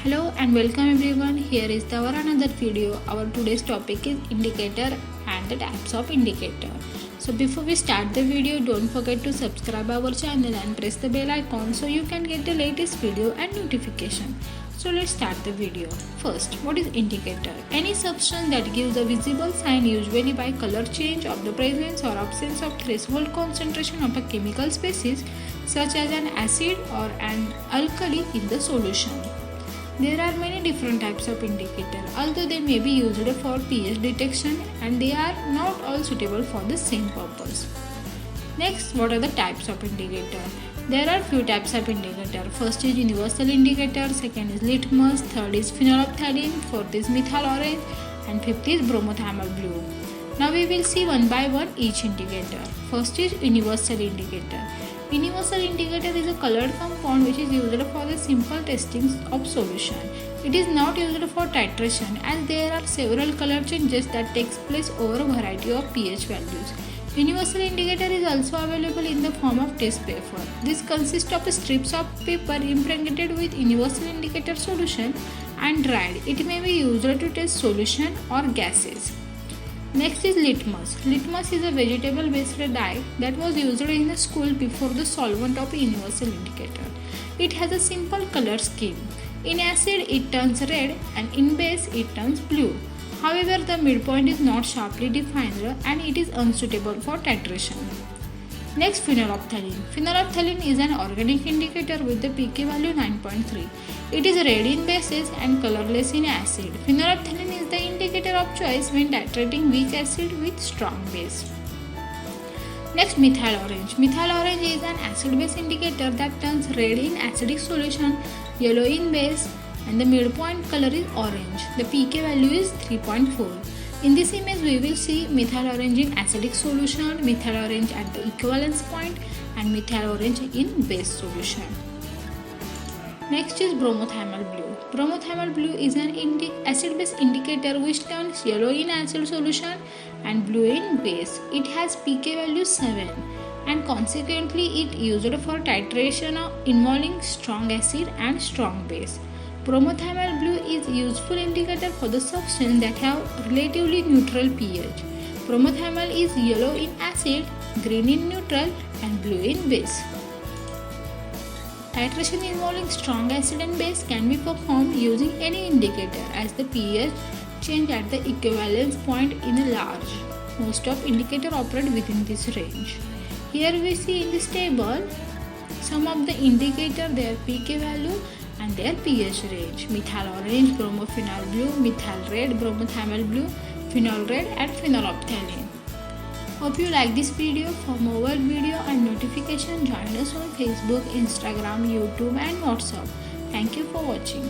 Hello and welcome everyone. Here is our another video. Our today's topic is indicator and the types of indicator. So before we start the video, don't forget to subscribe our channel and press the bell icon so you can get the latest video and notification. So let's start the video. First, what is indicator? Any substance that gives a visible sign, usually by color change, of the presence or absence of threshold concentration of a chemical species such as an acid or an alkali in the solution. There are many different types of indicator, although they may be used for pH detection and they are not all suitable for the same purpose. Next, what are the types of indicator? There are few types of indicator. First is universal indicator, second is litmus, third is phenylphthalein, fourth is MethylOrange and fifth is bromothymolBlue. Now we will see one by one each indicator. First is universal indicator. Universal indicator is a colored compound which is used for the simple testing of solution. It is not used for titration as there are several color changes that takes place over a variety of pH values. Universal indicator is also available in the form of test paper. This consists of strips of paper impregnated with universal indicator solution and dried. It may be used to test solution or gases. Next is litmus. Litmus is a vegetable-based dye that was used in the school before the solvent of a universal indicator. It has a simple color scheme. In acid it turns red and in base it turns blue. However, the midpoint is not sharply defined and it is unsuitable for titration. Next, phenylphthalein. Phenylphthalein is an organic indicator with the pK value 9.3. It is red in bases and colorless in acid. Phenylphthalein is the indicator of choice when titrating weak acid with strong base. Next, MethylOrange. MethylOrange is an acid-base indicator that turns red in acidic solution, yellow in base, and the midpoint color is orange. The pK value is 3.4. In this image, we will see MethylOrange in acidic solution, MethylOrange at the equivalence point, and MethylOrange in base solution. Next is bromothymolBlue. BromothymolBlue is an acid-base indicator which turns yellow in acid solution and blue in base. It has pK value 7 and consequently it used for titration involving strong acid and strong base. BromothymolBlue is a useful indicator for the substance that have relatively neutral pH. Bromothymol is yellow in acid, green in neutral and blue in base. Titration involving strong acid and base can be performed using any indicator as the pH change at the equivalence point in a large. Most of indicators operate within this range. Here we see in this table some of the indicator, their pK value and their pH range: MethylOrange, bromophenolBlue, methyl red, bromothymolBlue, phenol red and phenylphthalein. Hope you like this video. For more video and notification, join us on Facebook, Instagram, YouTube and WhatsApp. Thank you for watching.